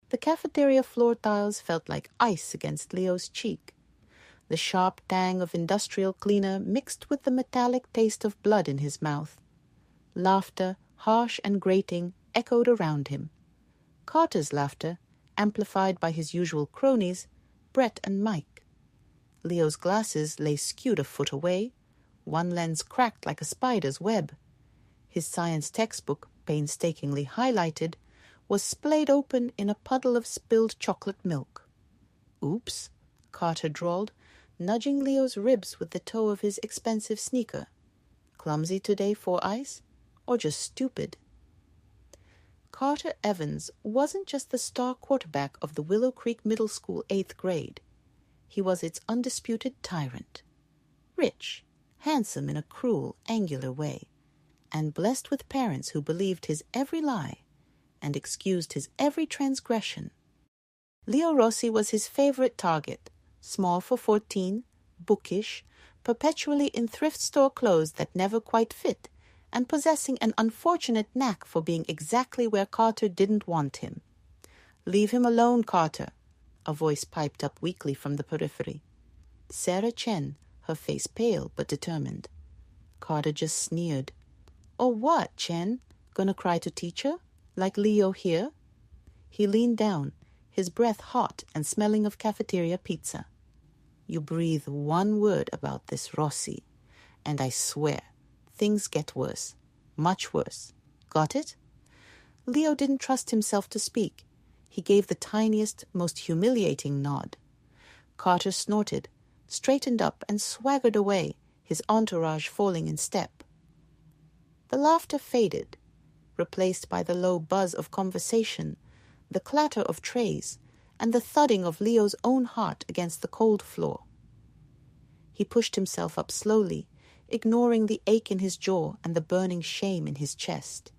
The cafeteria floor tiles felt like ice against Leo's cheek. The sharp tang of industrial cleaner mixed with the metallic taste of blood in his mouth. Laughter, harsh and grating, echoed around him. Carter's laughter, amplified by his usual cronies, Brett and Mike. Leo's glasses lay skewed a foot away, one lens cracked like a spider's web. His science textbook, painstakingly highlighted, was splayed open in a puddle of spilled chocolate milk. "Oops," Carter drawled, nudging Leo's ribs with the toe of his expensive sneaker. "Clumsy today, Four Eyes? Or just stupid?" Carter Evans wasn't just the star quarterback of the Willow Creek Middle School 8th grade. He was its undisputed tyrant. Rich, handsome in a cruel, angular way, and blessed with parents who believed his every lie and excused his every transgression. Leo Rossi was his favorite target, small for 14, bookish, perpetually in thrift store clothes that never quite fit, and possessing an unfortunate knack for being exactly where Carter didn't want him. "Leave him alone, Carter," a voice piped up weakly from the periphery. Sarah Chen, her face pale but determined. Carter just sneered. "Or what, Chen? Gonna cry to teacher? Like Leo here?" He leaned down, his breath hot and smelling of cafeteria pizza. "You breathe one word about this Rossi, and I swear, things get worse, much worse. Got it?" Leo didn't trust himself to speak. He gave the tiniest, most humiliating nod. Carter snorted, straightened up, and swaggered away, his entourage falling in step. The laughter faded, replaced by the low buzz of conversation, the clatter of trays, and the thudding of Leo's own heart against the cold floor. He pushed himself up slowly, ignoring the ache in his jaw and the burning shame in his chest.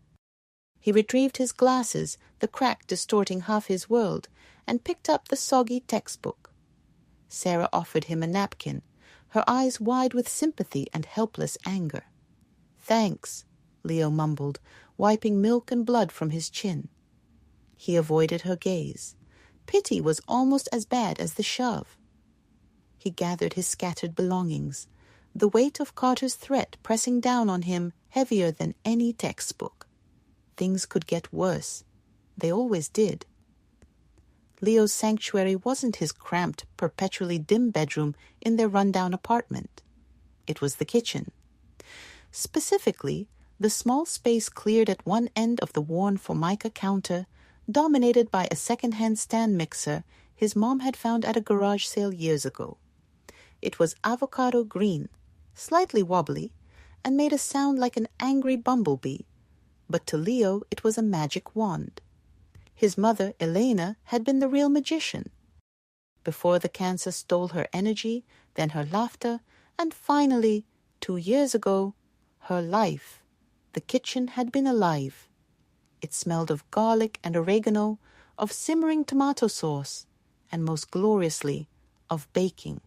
He retrieved his glasses, the crack distorting half his world, and picked up the soggy textbook. Sarah offered him a napkin, her eyes wide with sympathy and helpless anger. "Thanks," Leo mumbled, wiping milk and blood from his chin. He avoided her gaze. Pity was almost as bad as the shove. He gathered his scattered belongings, the weight of Carter's threat pressing down on him heavier than any textbook. Things could get worse. They always did. Leo's sanctuary wasn't his cramped, perpetually dim bedroom in their rundown apartment. It was the kitchen. Specifically, the small space cleared at one end of the worn Formica counter, dominated by a second-hand stand mixer his mom had found at a garage sale years ago. It was avocado green, slightly wobbly, and made a sound like an angry bumblebee, but to Leo it was a magic wand. His mother, Elena, had been the real magician. Before the cancer stole her energy, then her laughter, and finally, 2 years ago, her life. The kitchen had been alive. It smelled of garlic and oregano, of simmering tomato sauce, and most gloriously, of baking.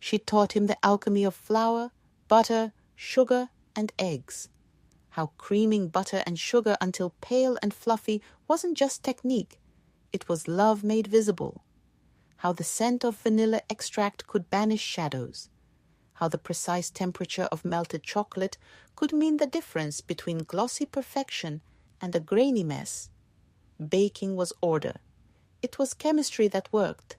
She taught him the alchemy of flour, butter, sugar, and eggs. How creaming butter and sugar until pale and fluffy wasn't just technique, it was love made visible. How the scent of vanilla extract could banish shadows. How the precise temperature of melted chocolate could mean the difference between glossy perfection and a grainy mess. Baking was order. It was chemistry that worked.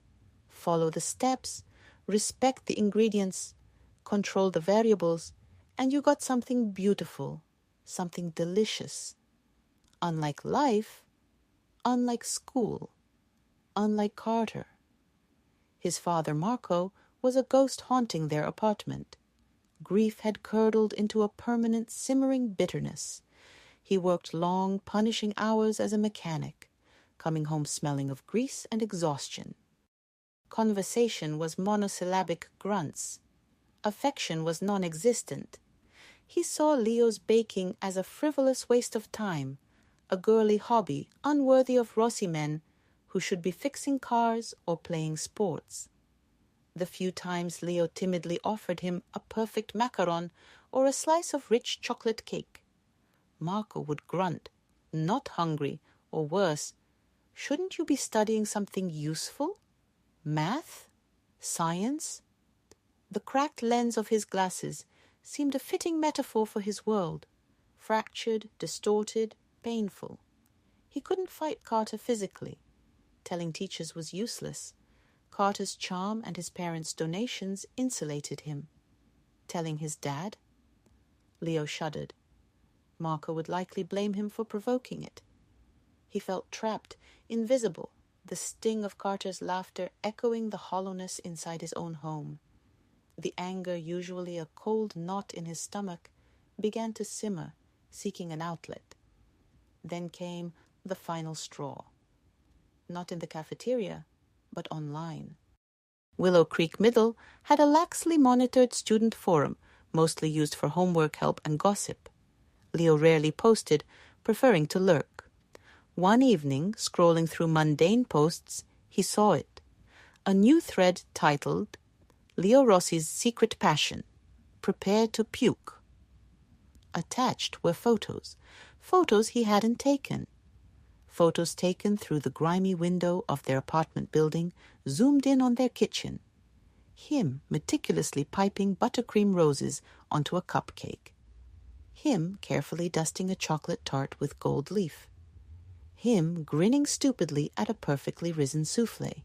Follow the steps, respect the ingredients, control the variables, and you got something beautiful, something delicious. Unlike life, unlike school, unlike Carter. His father, Marco, was a ghost haunting their apartment. Grief had curdled into a permanent, simmering bitterness. He worked long, punishing hours as a mechanic, coming home smelling of grease and exhaustion. Conversation was monosyllabic grunts. Affection was non-existent. He saw Leo's baking as a frivolous waste of time, a girly hobby unworthy of Rossi men who should be fixing cars or playing sports. The few times Leo timidly offered him a perfect macaron or a slice of rich chocolate cake, Marco would grunt, not hungry, or worse, Shouldn't you be studying something useful? Math? Science? The cracked lens of his glasses seemed a fitting metaphor for his world, fractured, distorted, painful. He couldn't fight Carter physically. Telling teachers was useless. Carter's charm and his parents' donations insulated him. Telling his dad? Leo shuddered. Marco would likely blame him for provoking it. He felt trapped, invisible, the sting of Carter's laughter echoing the hollowness inside his own home. The anger, usually a cold knot in his stomach, began to simmer, seeking an outlet. Then came the final straw. Not in the cafeteria, but online. Willow Creek Middle had a laxly monitored student forum, mostly used for homework help and gossip. Leo rarely posted, preferring to lurk. One evening, scrolling through mundane posts, he saw it. A new thread titled, Leo Rossi's Secret Passion. Prepare to puke. Attached were photos. Photos he hadn't taken. Photos taken through the grimy window of their apartment building, zoomed in on their kitchen. Him meticulously piping buttercream roses onto a cupcake. Him carefully dusting a chocolate tart with gold leaf. Him grinning stupidly at a perfectly risen soufflé.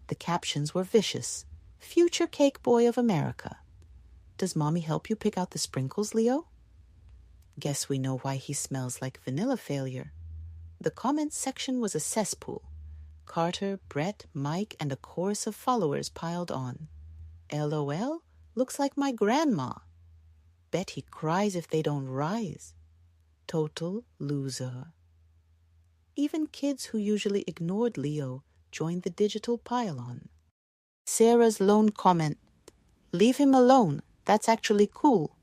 The captions were vicious. Future cake boy of America. Does mommy help you pick out the sprinkles, Leo? Guess we know why he smells like vanilla failure. The comments section was a cesspool. Carter, Brett, Mike, and a chorus of followers piled on. LOL, looks like my grandma. Bet he cries if they don't rise. Total loser. Even kids who usually ignored Leo joined the digital pile-on. Sarah's lone comment, leave him alone, that's actually cool,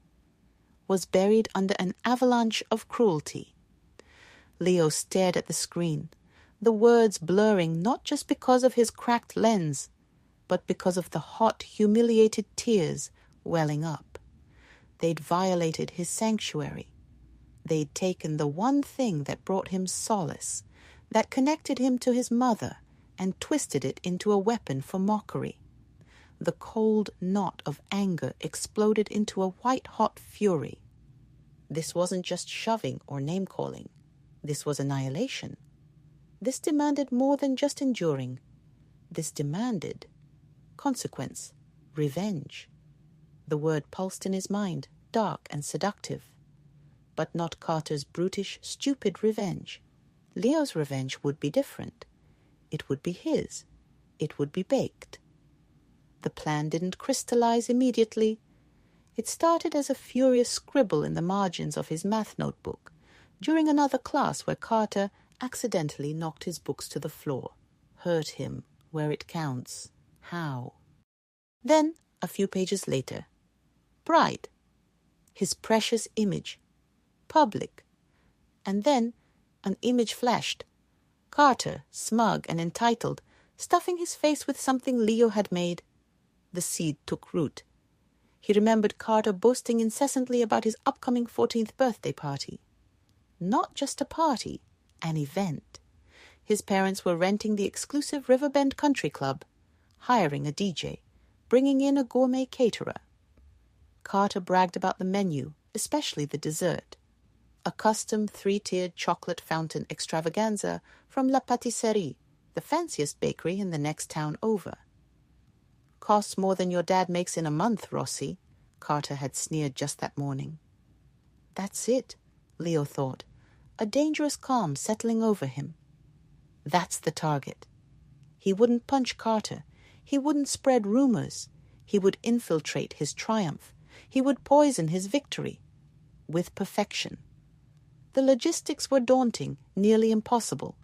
was buried under an avalanche of cruelty. Leo stared at the screen, the words blurring not just because of his cracked lens, but because of the hot, humiliated tears welling up. They'd violated his sanctuary. They'd taken the one thing that brought him solace, that connected him to his mother, and twisted it into a weapon for mockery. The cold knot of anger exploded into a white-hot fury. This wasn't just shoving or name-calling. This was annihilation. This demanded more than just enduring. This demanded consequence, revenge. The word pulsed in his mind, dark and seductive. But not Carter's brutish, stupid revenge. Leo's revenge would be different. It would be his. It would be baked. The plan didn't crystallize immediately. It started as a furious scribble in the margins of his math notebook during another class where Carter accidentally knocked his books to the floor. Hurt him where it counts. How? Then, a few pages later, bride. His precious image. Public. And then an image flashed. Carter, smug and entitled, stuffing his face with something Leo had made. The seed took root. He remembered Carter boasting incessantly about his upcoming 14th birthday party. Not just a party, an event. His parents were renting the exclusive Riverbend Country Club, hiring a DJ, bringing in a gourmet caterer. Carter bragged about the menu, especially the dessert. A custom 3-tiered chocolate fountain extravaganza from La Pâtisserie, the fanciest bakery in the next town over. Costs more than your dad makes in a month, Rossi, Carter had sneered just that morning. That's it, Leo thought, a dangerous calm settling over him. That's the target. He wouldn't punch Carter. He wouldn't spread rumors. He would infiltrate his triumph. He would poison his victory. With perfection. The logistics were daunting, nearly impossible.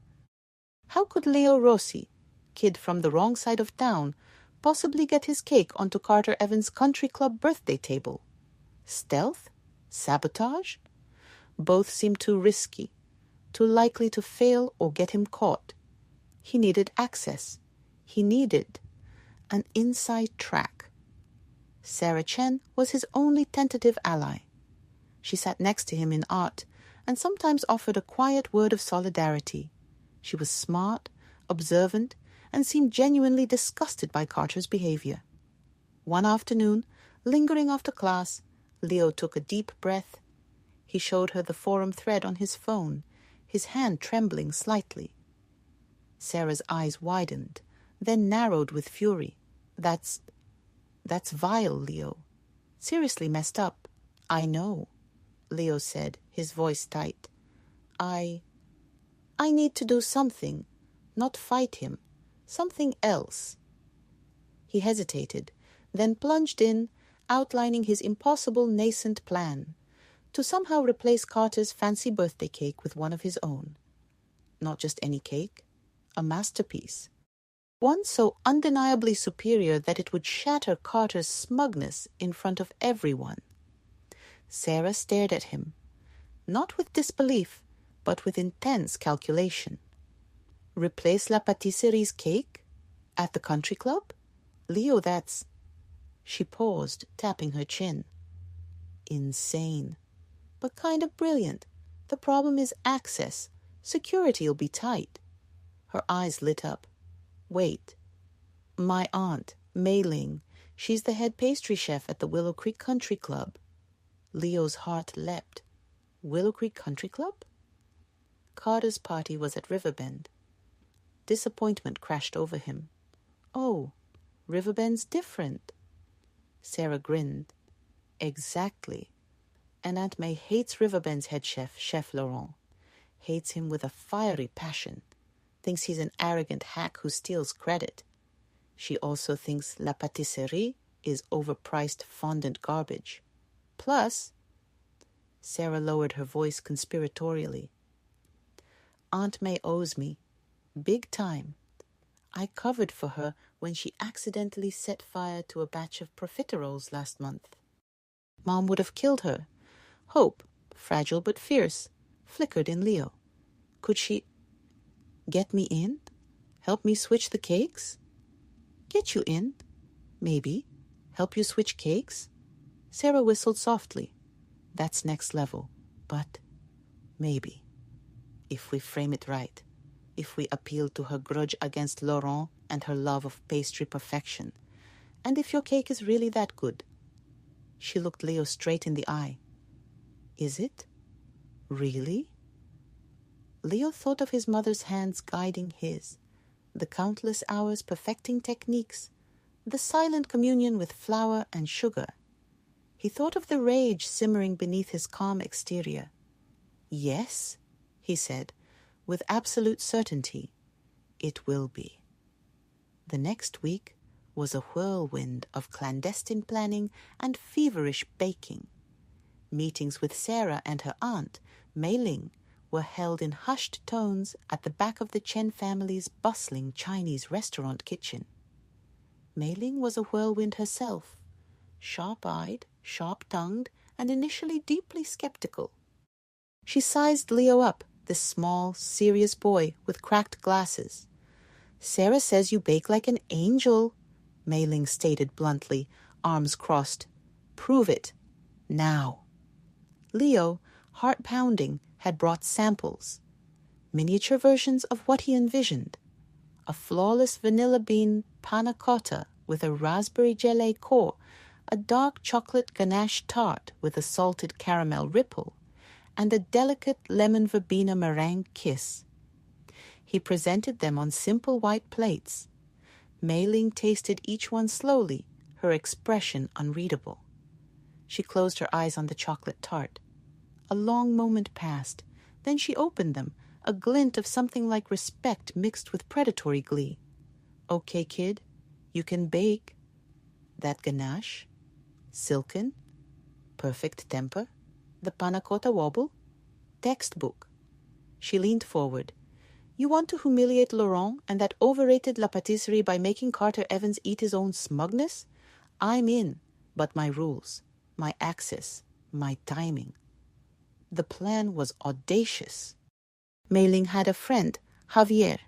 How could Leo Rossi, kid from the wrong side of town, possibly get his cake onto Carter Evans' country club birthday table? Stealth? Sabotage? Both seemed too risky, too likely to fail or get him caught. He needed access. He needed an inside track. Sarah Chen was his only tentative ally. She sat next to him in art and sometimes offered a quiet word of solidarity. She was smart, observant, and seemed genuinely disgusted by Carter's behavior. One afternoon, lingering after class, Leo took a deep breath. He showed her the forum thread on his phone, his hand trembling slightly. Sarah's eyes widened, then narrowed with fury. That's vile, Leo. Seriously messed up. I know, Leo said, his voice tight. I need to do something, not fight him. Something else. He hesitated, then plunged in, outlining his impossible nascent plan, to somehow replace Carter's fancy birthday cake with one of his own. Not just any cake, a masterpiece. One so undeniably superior that it would shatter Carter's smugness in front of everyone. Sarah stared at him, not with disbelief, but with intense calculation. Replace La Pâtisserie's cake? At the country club? Leo, that's... She paused, tapping her chin. Insane. But kind of brilliant. The problem is access. Security'll be tight. Her eyes lit up. Wait. My aunt, Mei Ling, she's the head pastry chef at the Willow Creek Country Club. Leo's heart leapt. Willow Creek Country Club? Carter's party was at Riverbend. Disappointment crashed over him. Oh, Riverbend's different. Sarah grinned. Exactly. And Aunt May hates Riverbend's head chef, Chef Laurent. Hates him with a fiery passion. Thinks he's an arrogant hack who steals credit. She also thinks La Pâtisserie is overpriced fondant garbage. Plus, Sarah lowered her voice conspiratorially. Aunt May owes me. Big time. I covered for her when she accidentally set fire to a batch of profiteroles last month. Mom would have killed her. Hope, fragile but fierce, flickered in Leo. Could she get me in? Help me switch the cakes? Get you in? Maybe. Help you switch cakes? Sarah whistled softly. That's next level. But maybe. If we frame it right. If we appeal to her grudge against Laurent and her love of pastry perfection. And if your cake is really that good. She looked Leo straight in the eye. Is it? Really? Leo thought of his mother's hands guiding his, the countless hours perfecting techniques, the silent communion with flour and sugar. He thought of the rage simmering beneath his calm exterior. Yes, he said, with absolute certainty, it will be. The next week was a whirlwind of clandestine planning and feverish baking. Meetings with Sarah and her aunt, Mei Ling, were held in hushed tones at the back of the Chen family's bustling Chinese restaurant kitchen. Mei Ling was a whirlwind herself, sharp-eyed, sharp-tongued, and initially deeply skeptical. She sized Leo up, this small, serious boy with cracked glasses. Sarah says you bake like an angel, Mei Ling stated bluntly, arms crossed. Prove it. Now. Leo, heart pounding, had brought samples. Miniature versions of what he envisioned. A flawless vanilla bean panna cotta with a raspberry gelée core, a dark chocolate ganache tart with a salted caramel ripple, and a delicate lemon verbena meringue kiss. He presented them on simple white plates. Mei Ling tasted each one slowly, her expression unreadable. She closed her eyes on the chocolate tart. A long moment passed. Then she opened them, a glint of something like respect mixed with predatory glee. Okay, kid, you can bake. That ganache? Silken? Perfect temper? The panna cotta wobble? Textbook. She leaned forward. You want to humiliate Laurent and that overrated La Pâtisserie by making Carter Evans eat his own smugness? I'm in, but my rules, my access, my timing. The plan was audacious. Mei Ling had a friend, Javier,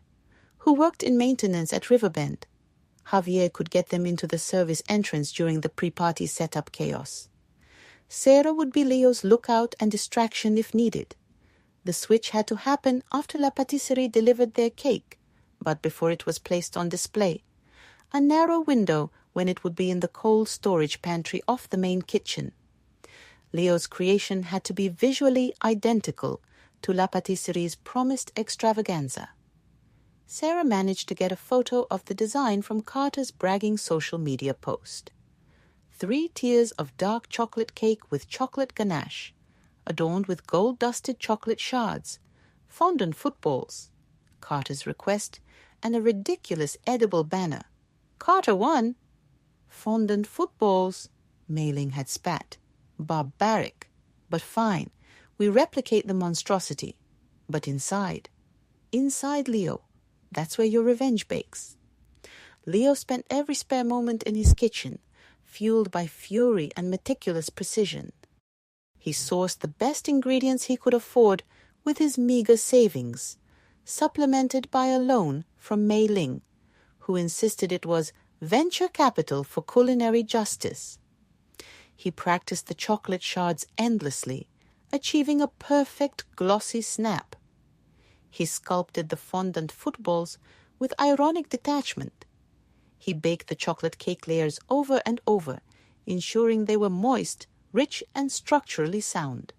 who worked in maintenance at Riverbend. Javier could get them into the service entrance during the pre-party setup chaos. Sarah would be Leo's lookout and distraction if needed. The switch had to happen after La Pâtisserie delivered their cake, but before it was placed on display. A narrow window when it would be in the cold storage pantry off the main kitchen. Leo's creation had to be visually identical to La Pâtisserie's promised extravaganza. Sarah managed to get a photo of the design from Carter's bragging social media post. 3 tiers of dark chocolate cake with chocolate ganache, adorned with gold-dusted chocolate shards, fondant footballs, Carter's request, and a ridiculous edible banner. Carter won. Fondant footballs, Mei-ling had spat. Barbaric. But fine, we replicate the monstrosity. But inside Leo, that's where your revenge bakes. Leo spent every spare moment in his kitchen, fueled by fury and meticulous precision. He sourced the best ingredients he could afford with his meager savings, supplemented by a loan from Mei-ling, who insisted it was venture capital for culinary justice. He practiced the chocolate shards endlessly, achieving a perfect glossy snap. He sculpted the fondant footballs with ironic detachment. He baked the chocolate cake layers over and over, ensuring they were moist, rich, and structurally sound.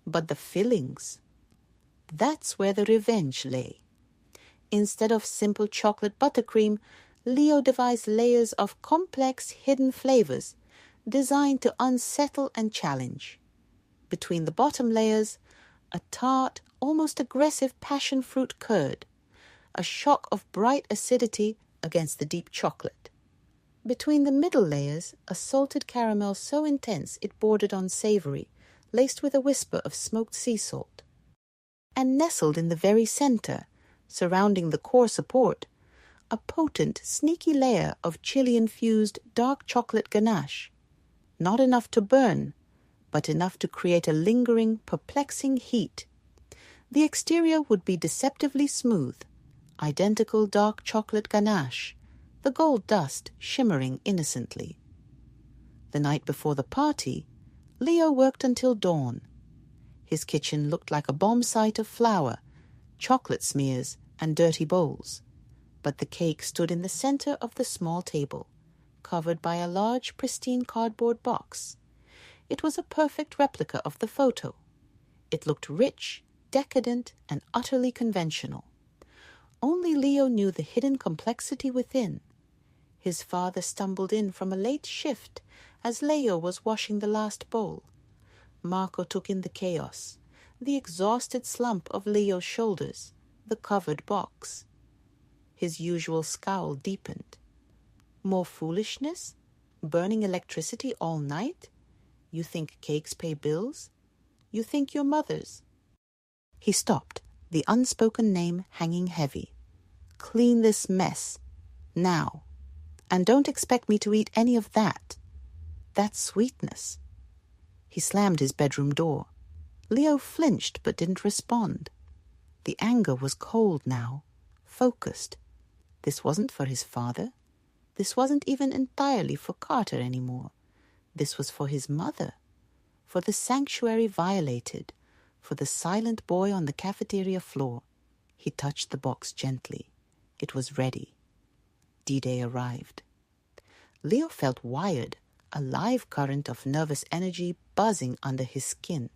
But the fillings, that's where the revenge lay. Instead of simple chocolate buttercream, Leo devised layers of complex hidden flavors designed to unsettle and challenge. Between the bottom layers, a tart, almost aggressive passion fruit curd, a shock of bright acidity against the deep chocolate. Between the middle layers, a salted caramel so intense it bordered on savory, laced with a whisper of smoked sea salt. And nestled in the very center, surrounding the core support, a potent, sneaky layer of chili-infused dark chocolate ganache. Not enough to burn, but enough to create a lingering, perplexing heat. The exterior would be deceptively smooth, identical dark chocolate ganache, the gold dust shimmering innocently. The night before the party, Leo worked until dawn. His kitchen looked like a bomb site of flour, chocolate smears, and dirty bowls. But the cake stood in the center of the small table, covered by a large, pristine cardboard box. It was a perfect replica of the photo. It looked rich, decadent, and utterly conventional. Only Leo knew the hidden complexity within. His father stumbled in from a late shift as Leo was washing the last bowl. Marco took in the chaos, the exhausted slump of Leo's shoulders, the covered box. His usual scowl deepened. More foolishness? Burning electricity all night? You think cakes pay bills? You think your mother's? He stopped, the unspoken name hanging heavy. Clean this mess. Now. And don't expect me to eat any of that. That's sweetness. He slammed his bedroom door. Leo flinched but didn't respond. The anger was cold now, focused. This wasn't for his father. This wasn't even entirely for Carter anymore. This was for his mother, for the sanctuary violated, for the silent boy on the cafeteria floor. He touched the box gently. It was ready. D-Day arrived. Leo felt wired, a live current of nervous energy buzzing under his skin.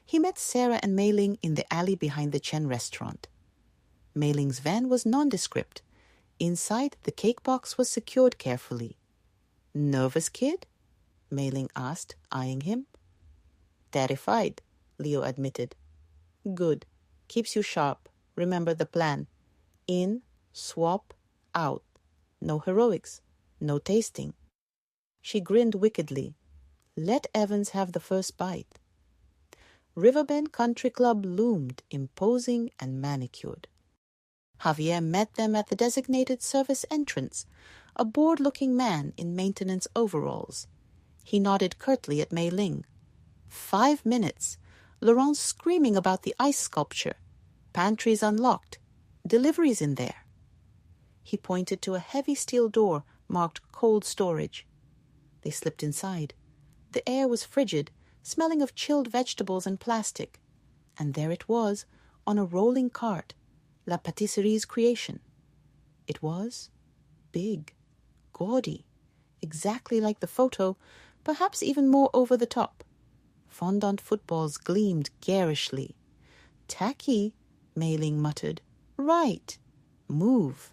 He met Sarah and Mei-ling in the alley behind the Chen restaurant. Mei-ling's van was nondescript. Inside, the cake box was secured carefully. "Nervous, kid?" Mei-ling asked, eyeing him. "Terrified," Leo admitted. "Good. Keeps you sharp. Remember the plan. In, swap, out. No heroics. No tasting." She grinned wickedly. Let Evans have the first bite. Riverbend Country Club loomed, imposing and manicured. Javier met them at the designated service entrance, a bored-looking man in maintenance overalls. He nodded curtly at Mei-ling. 5 minutes. Laurent's screaming about the ice sculpture. Pantries unlocked. Deliveries in there. He pointed to a heavy steel door marked cold storage. They slipped inside. The air was frigid, smelling of chilled vegetables and plastic. And there it was, on a rolling cart, La Pâtisserie's creation. It was big, gaudy, exactly like the photo, perhaps even more over the top. Fondant footballs gleamed garishly. "Tacky," Mei-ling muttered. "Right. Move."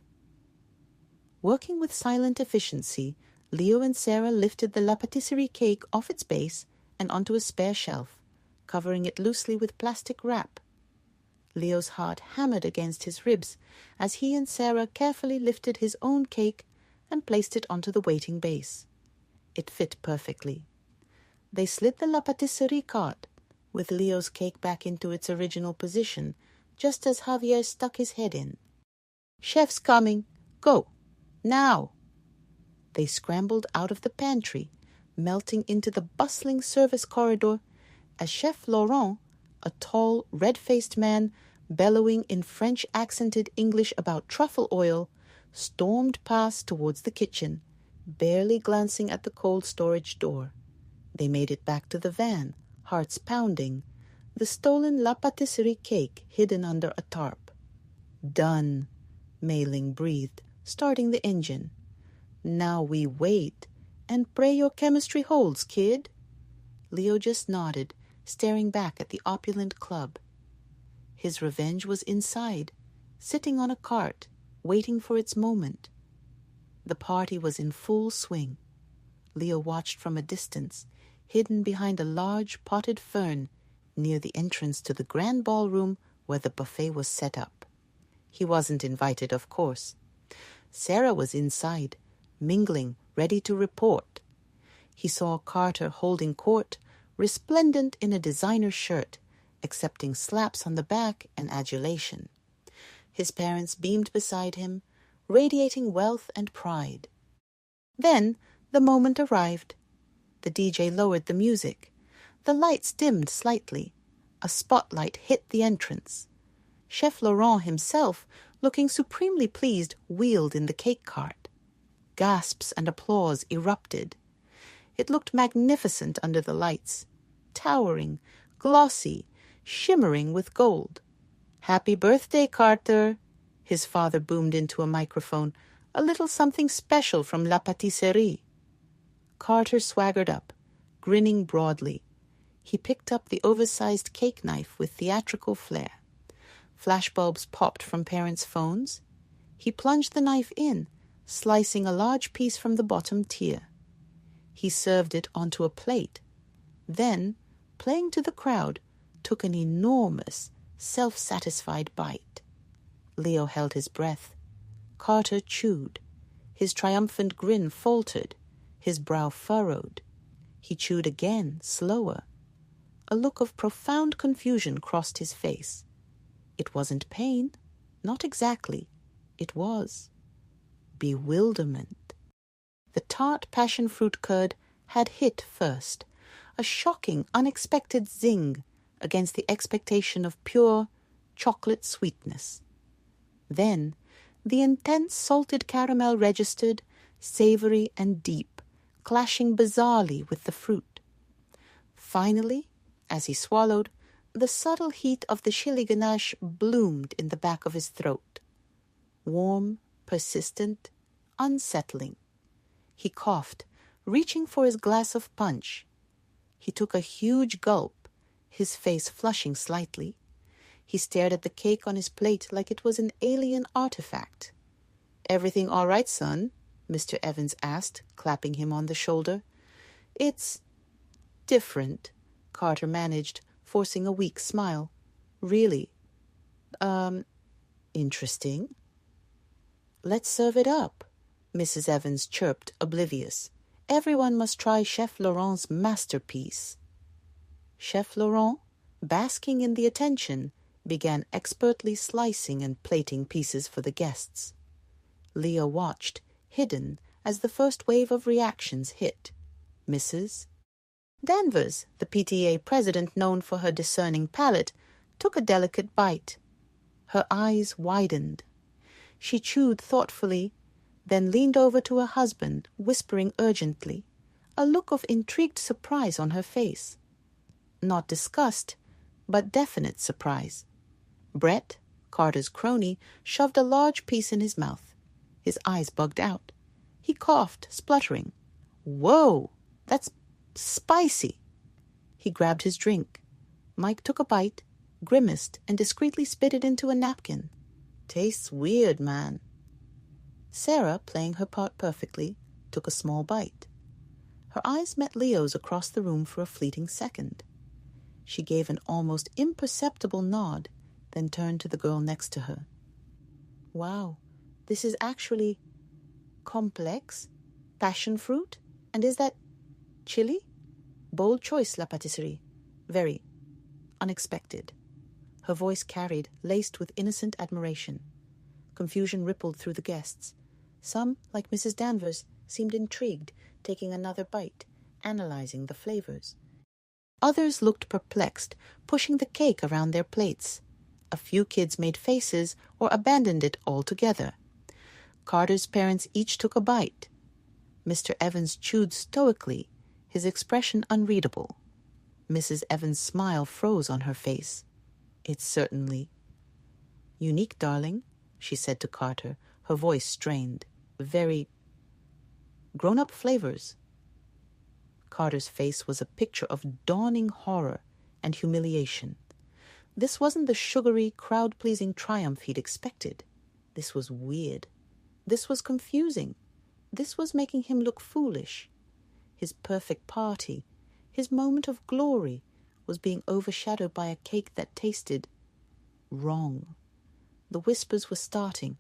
Working with silent efficiency, Leo and Sarah lifted the La Pâtisserie cake off its base and onto a spare shelf, covering it loosely with plastic wrap. Leo's heart hammered against his ribs as he and Sarah carefully lifted his own cake and placed it onto the waiting base. It fit perfectly. They slid the La Pâtisserie cart, with Leo's cake back into its original position, just as Javier stuck his head in. "Chef's coming. Go. Now." They scrambled out of the pantry, melting into the bustling service corridor, as Chef Laurent, a tall, red-faced man, bellowing in French-accented English about truffle oil, stormed past towards the kitchen, barely glancing at the cold storage door. They made it back to the van, hearts pounding, the stolen La Pâtisserie cake hidden under a tarp. "Done," Mei-ling breathed, starting the engine. "Now we wait, and pray your chemistry holds, kid." Leo just nodded, staring back at the opulent club. His revenge was inside, sitting on a cart, waiting for its moment. The party was in full swing. Leo watched from a distance, hidden behind a large potted fern near the entrance to the grand ballroom where the buffet was set up. He wasn't invited, of course. Sarah was inside, mingling, ready to report. He saw Carter holding court, resplendent in a designer shirt, accepting slaps on the back and adulation. His parents beamed beside him, radiating wealth and pride. Then the moment arrived. The DJ lowered the music. The lights dimmed slightly. A spotlight hit the entrance. Chef Laurent himself, looking supremely pleased, wheeled in the cake cart. Gasps and applause erupted. It looked magnificent under the lights, towering, glossy, shimmering with gold. "Happy birthday, Carter," his father boomed into a microphone. "A little something special from La Pâtisserie." Carter swaggered up, grinning broadly. He picked up the oversized cake knife with theatrical flair. Flashbulbs popped from parents' phones. He plunged the knife in, slicing a large piece from the bottom tier. He served it onto a plate. Then, playing to the crowd, took an enormous, self-satisfied bite. Leo held his breath. Carter chewed. His triumphant grin faltered. His brow furrowed. He chewed again, slower. A look of profound confusion crossed his face. It wasn't pain. Not exactly. It was bewilderment. The tart passion fruit curd had hit first, a shocking, unexpected zing against the expectation of pure chocolate sweetness. Then the intense salted caramel registered, savory and deep, clashing bizarrely with the fruit. Finally, as he swallowed, the subtle heat of the chili ganache bloomed in the back of his throat. Warm, persistent, unsettling. He coughed, reaching for his glass of punch. He took a huge gulp, his face flushing slightly. He stared at the cake on his plate like it was an alien artifact. "Everything all right, son?" Mr. Evans asked, clapping him on the shoulder. "It's different," Carter managed, forcing a weak smile. "Really? Interesting." "Let's serve it up," Mrs. Evans chirped, oblivious. "Everyone must try Chef Laurent's masterpiece." Chef Laurent, basking in the attention, began expertly slicing and plating pieces for the guests. Leo watched, hidden, as the first wave of reactions hit. Mrs. Danvers, the PTA president known for her discerning palate, took a delicate bite. Her eyes widened. She chewed thoughtfully, then leaned over to her husband, whispering urgently, a look of intrigued surprise on her face. Not disgust, but definite surprise. Brett, Carter's crony, shoved a large piece in his mouth. His eyes bugged out. He coughed, spluttering. "Whoa, that's spicy." He grabbed his drink. Mike took a bite, grimaced, and discreetly spit it into a napkin. "Tastes weird, man." Sarah, playing her part perfectly, took a small bite. Her eyes met Leo's across the room for a fleeting second. She gave an almost imperceptible nod, then turned to the girl next to her. "Wow, this is actually complex. Passion fruit? And is that chili? Bold choice, La Pâtisserie. Very unexpected." Her voice carried, laced with innocent admiration. Confusion rippled through the guests. Some, like Mrs. Danvers, seemed intrigued, taking another bite, analyzing the flavors. Others looked perplexed, pushing the cake around their plates. A few kids made faces or abandoned it altogether. Carter's parents each took a bite. Mr. Evans chewed stoically, his expression unreadable. Mrs. Evans' smile froze on her face. "It's certainly unique, darling," she said to Carter, her voice strained. "Very grown-up flavors." Carter's face was a picture of dawning horror and humiliation. This wasn't the sugary, crowd-pleasing triumph he'd expected. This was weird. This was confusing. This was making him look foolish. His perfect party, his moment of glory, was being overshadowed by a cake that tasted wrong. The whispers were starting,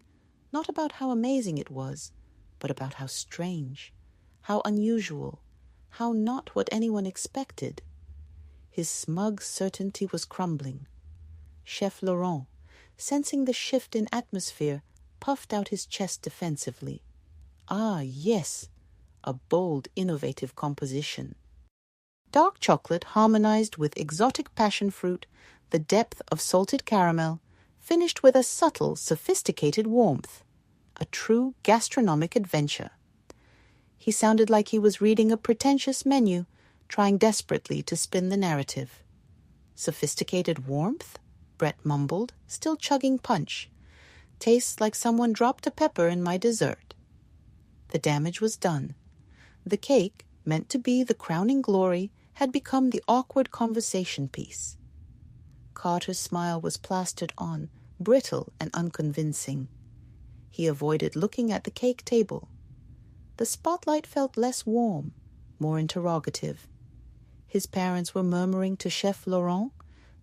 not about how amazing it was, but about how strange, how unusual, how not what anyone expected. His smug certainty was crumbling. Chef Laurent, sensing the shift in atmosphere, puffed out his chest defensively. Ah, yes, a bold, innovative composition. Dark chocolate harmonized with exotic passion fruit, the depth of salted caramel, finished with a subtle, sophisticated warmth. A true gastronomic adventure. He sounded like he was reading a pretentious menu, trying desperately to spin the narrative. "Sophisticated warmth?" Brett mumbled, still chugging punch. "Tastes like someone dropped a pepper in my dessert." The damage was done. The cake, meant to be the crowning glory, had become the awkward conversation piece. Carter's smile was plastered on, brittle and unconvincing. He avoided looking at the cake table. The spotlight felt less warm, more interrogative. His parents were murmuring to Chef Laurent,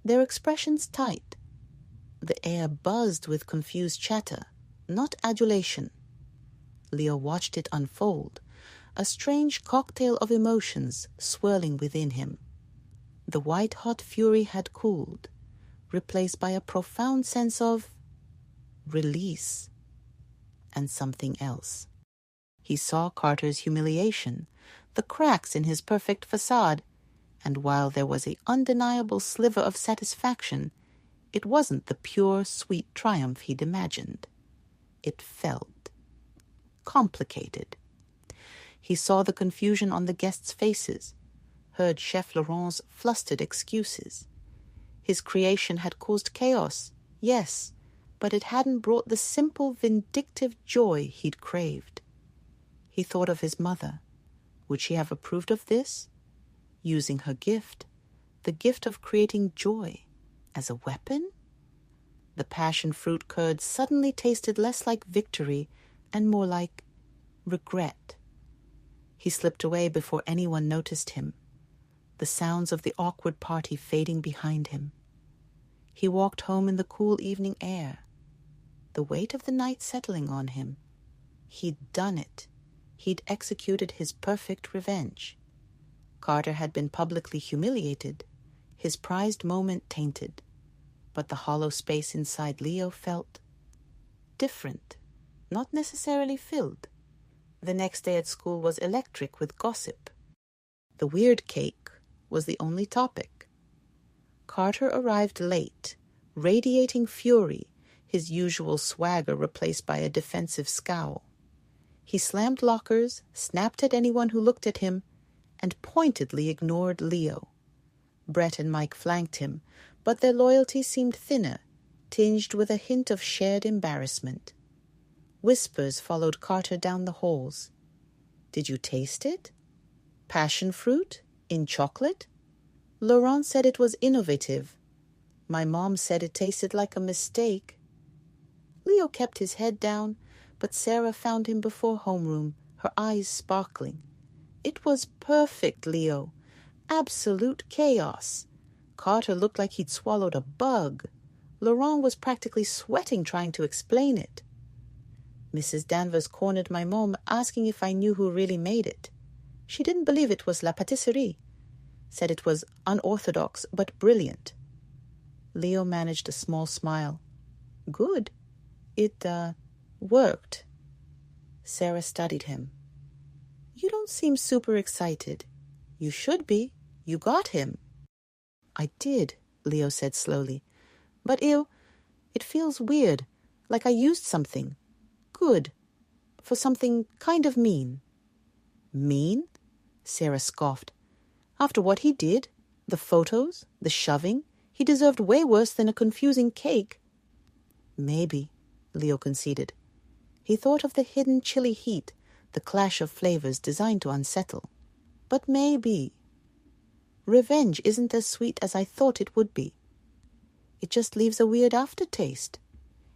their expressions tight. The air buzzed with confused chatter, not adulation. Leo watched it unfold, a strange cocktail of emotions swirling within him. The white-hot fury had cooled, replaced by a profound sense of release and something else. He saw Carter's humiliation, the cracks in his perfect facade, and while there was an undeniable sliver of satisfaction, it wasn't the pure, sweet triumph he'd imagined. It felt complicated. He saw the confusion on the guests' faces, heard Chef Laurent's flustered excuses. His creation had caused chaos, yes, but it hadn't brought the simple, vindictive joy he'd craved. He thought of his mother. Would she have approved of this? Using her gift, the gift of creating joy, as a weapon? The passion fruit curd suddenly tasted less like victory and more like regret. He slipped away before anyone noticed him, the sounds of the awkward party fading behind him. He walked home in the cool evening air, the weight of the night settling on him. He'd done it. He'd executed his perfect revenge. Carter had been publicly humiliated, his prized moment tainted, but the hollow space inside Leo felt different, not necessarily filled. The next day at school was electric with gossip. The weird cake was the only topic. Carter arrived late, radiating fury, his usual swagger replaced by a defensive scowl. He slammed lockers, snapped at anyone who looked at him, and pointedly ignored Leo. Brett and Mike flanked him, but their loyalty seemed thinner, tinged with a hint of shared embarrassment. Whispers followed Carter down the halls. Did you taste it? Passion fruit? In chocolate? Laurent said it was innovative. My mom said it tasted like a mistake. Leo kept his head down, but Sarah found him before homeroom, her eyes sparkling. It was perfect, Leo. Absolute chaos. Carter looked like he'd swallowed a bug. Laurent was practically sweating trying to explain it. Mrs. Danvers cornered my mom, asking if I knew who really made it. She didn't believe it was La Pâtisserie. Said it was unorthodox but brilliant. Leo managed a small smile. Good. It, worked. Sarah studied him. You don't seem super excited. You should be. You got him. I did, Leo said slowly. But it feels weird, like I used something. Good. For something kind of mean. Mean? Sarah scoffed. After what he did, the photos, the shoving, he deserved way worse than a confusing cake. Maybe, Leo conceded. He thought of the hidden chilly heat, the clash of flavors designed to unsettle. But maybe. Revenge isn't as sweet as I thought it would be. It just leaves a weird aftertaste.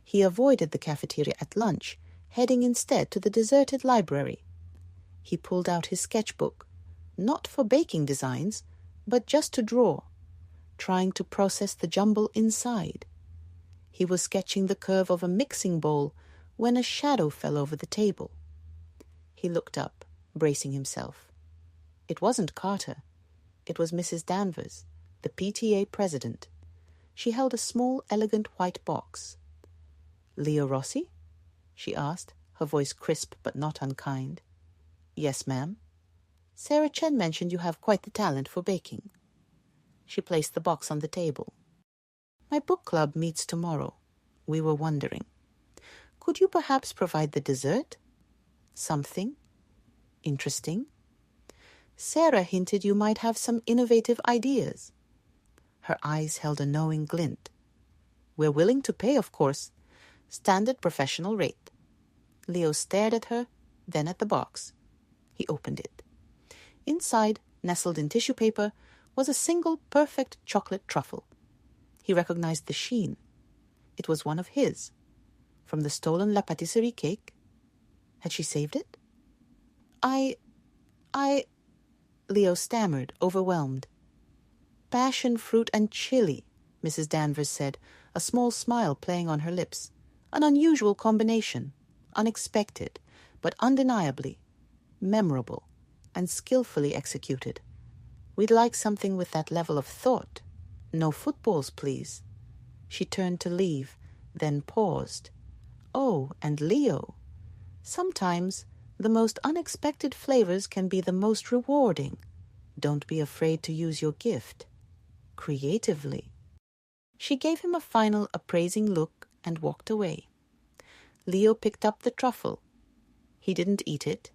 He avoided the cafeteria at lunch, heading instead to the deserted library. He pulled out his sketchbook, not for baking designs, but just to draw, trying to process the jumble inside. He was sketching the curve of a mixing bowl when a shadow fell over the table. He looked up, bracing himself. It wasn't Carter. It was Mrs. Danvers, the PTA president. She held a small, elegant white box. Leo Rossi? She asked, her voice crisp but not unkind. Yes, ma'am. Sarah Chen mentioned you have quite the talent for baking. She placed the box on the table. My book club meets tomorrow. We were wondering. Could you perhaps provide the dessert? Something interesting? Sarah hinted you might have some innovative ideas. Her eyes held a knowing glint. We're willing to pay, of course. Standard professional rate. Leo stared at her, then at the box. He opened it. Inside, nestled in tissue paper, was a single perfect chocolate truffle. He recognized the sheen. It was one of his. From the stolen La Pâtisserie cake. Had she saved it? I... Leo stammered, overwhelmed. Passion fruit and chili, Mrs. Danvers said, a small smile playing on her lips. An unusual combination. Unexpected, but undeniably memorable and skillfully executed. We'd like something with that level of thought. No footballs, please. She turned to leave, then paused. Oh, and Leo. Sometimes the most unexpected flavors can be the most rewarding. Don't be afraid to use your gift. Creatively. She gave him a final appraising look and walked away. Leo picked up the truffle. He didn't eat it.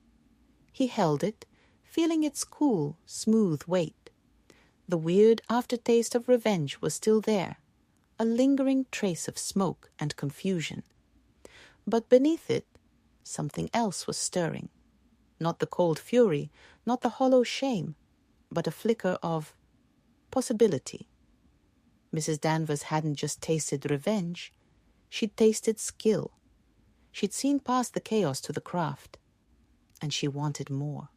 He held it, feeling its cool, smooth weight. The weird aftertaste of revenge was still there, a lingering trace of smoke and confusion. But beneath it, something else was stirring. Not the cold fury, not the hollow shame, but a flicker of possibility. Mrs. Danvers hadn't just tasted revenge, she'd tasted skill. She'd seen past the chaos to the craft, and she wanted more.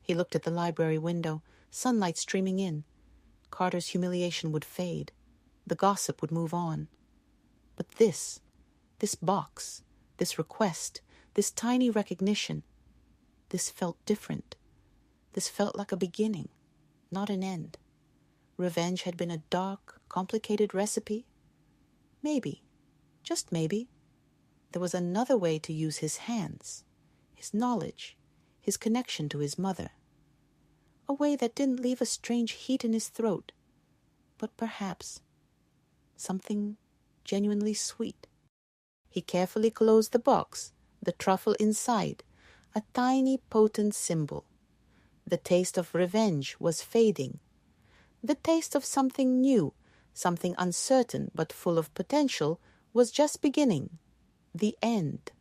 He looked at the library window, sunlight streaming in. Carter's humiliation would fade. The gossip would move on. But this box, this request, this tiny recognition, this felt different. This felt like a beginning, not an end. Revenge had been a dark, complicated recipe. Maybe, just maybe, there was another way to use his hands, his knowledge, his connection to his mother. A way that didn't leave a strange heat in his throat, but perhaps something genuinely sweet. He carefully closed the box, the truffle inside, a tiny, potent symbol. The taste of revenge was fading. The taste of something new, something uncertain but full of potential, was just beginning. The end.